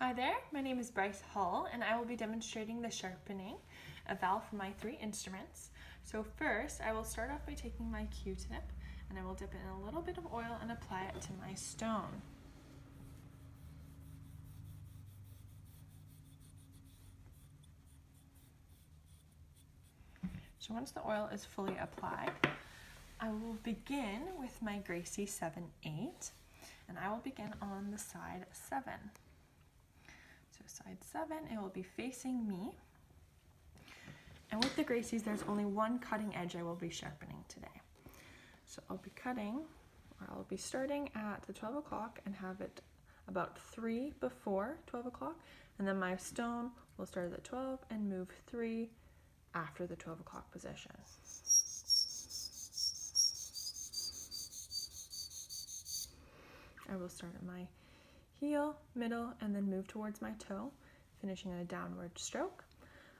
Hi there, my name is Bryce Hall and I will be demonstrating the sharpening eval for my 3 instruments. So first I will start off by taking my Q-tip and I will dip it in a little bit of oil and apply it to my stone. So once the oil is fully applied, I will begin with my Gracie 7/8 and I will begin on the side 7. So side 7, it will be facing me. And with the Gracies, there's only one cutting edge I will be sharpening today. So I'll be starting at the 12 o'clock and have it about 3 before 12 o'clock. And then my stone will start at the 12 and move 3 after the 12 o'clock position. I will start at my heel, middle, and then move towards my toe, finishing in a downward stroke.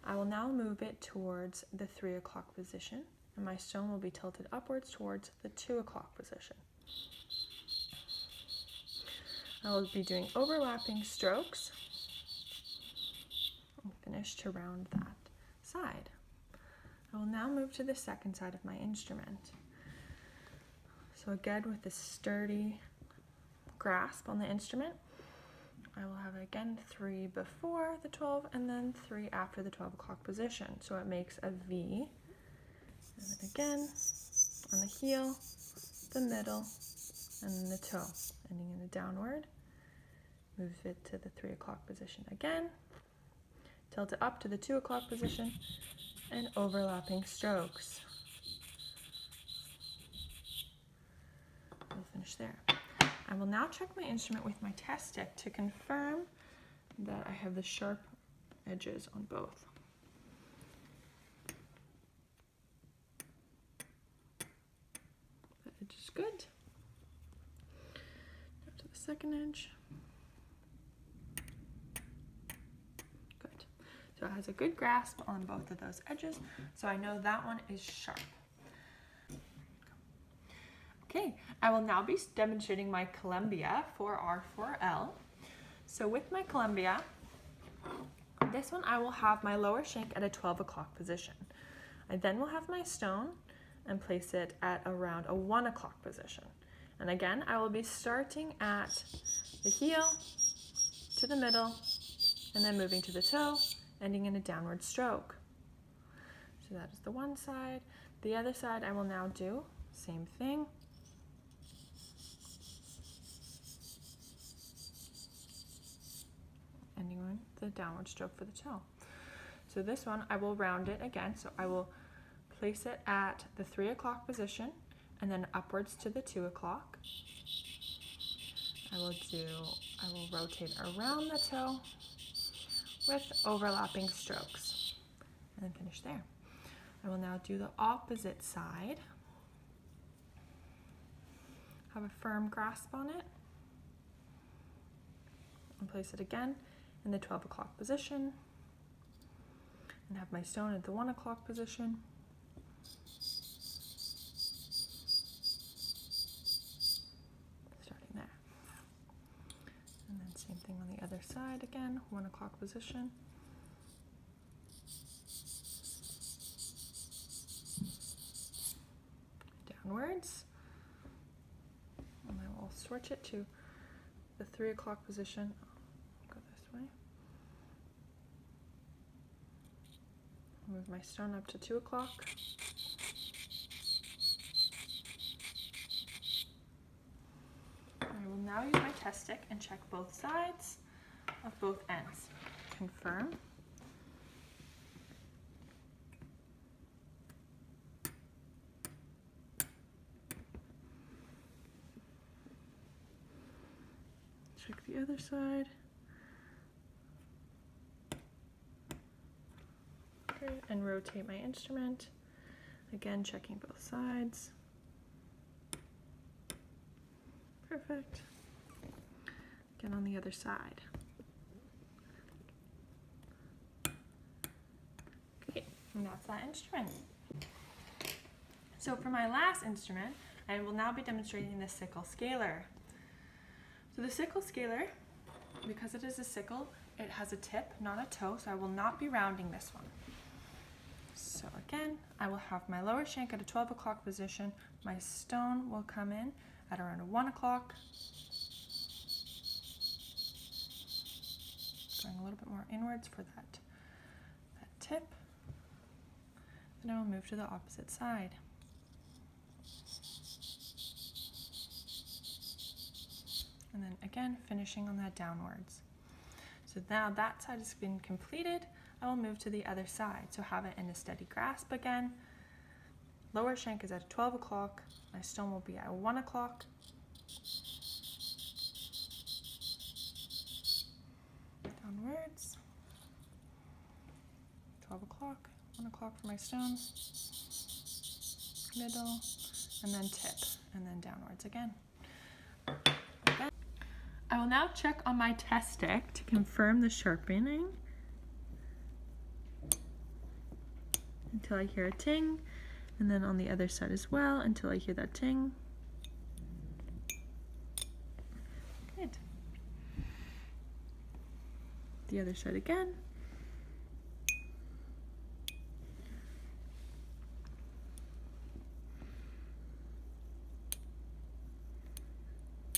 I will now move it towards the 3 o'clock position, and my stone will be tilted upwards towards the 2 o'clock position. I will be doing overlapping strokes and finish to round that side. I will now move to the second side of my instrument. So again, with a sturdy grasp on the instrument, I will have again 3 before the 12 and then 3 after the 12 o'clock position. So it makes a V. And then again on the heel, the middle, and then the toe, ending in a downward. Move it to the 3 o'clock position again. Tilt it up to the 2 o'clock position and overlapping strokes. We'll finish there. I will now check my instrument with my test stick to confirm that I have the sharp edges on both. The edge is good. Go to the second edge. Good. So it has a good grasp on both of those edges, so I know that one is sharp. Okay, I will now be demonstrating my Columbia for R4L. So with my Columbia, this one I will have my lower shank at a 12 o'clock position. I then will have my stone and place it at around a 1 o'clock position. And again, I will be starting at the heel to the middle and then moving to the toe, ending in a downward stroke. So that is the one side. The other side I will now do same thing. Ending on the downward stroke for the toe. So this one I will round it again. So I will place it at the 3 o'clock position and then upwards to the 2 o'clock. I will rotate around the toe with overlapping strokes and then finish there. I will now do the opposite side. Have a firm grasp on it and place it again in the 12 o'clock position and have my stone at the 1 o'clock position. Starting there. And then same thing on the other side again, 1 o'clock position. Downwards. And I will switch it to the 3 o'clock position. Go this way. Move my stone up to 2 o'clock. I will now use my test stick and check both sides of both ends. Confirm. Check the other side. Okay, and rotate my instrument. Again, checking both sides. Perfect. Again on the other side. Okay, and that's that instrument. So for my last instrument, I will now be demonstrating the sickle scaler. So the sickle scaler because it is a sickle, it has a tip, not a toe, so I will not be rounding this one. So again, I will have my lower shank at a 12 o'clock position. My stone will come in at around a 1 o'clock. Going a little bit more inwards for that tip. Then I will move to the opposite side. And then again, finishing on that downwards. So now that side has been completed, I will move to the other side. So have it in a steady grasp again. Lower shank is at 12 o'clock. My stone will be at 1 o'clock. Downwards. 12 o'clock, 1 o'clock for my stone. Middle, and then tip, and then downwards again. I will now check on my test stick to confirm the sharpening until I hear a ting, and then on the other side as well until I hear that ting. Good. The other side again.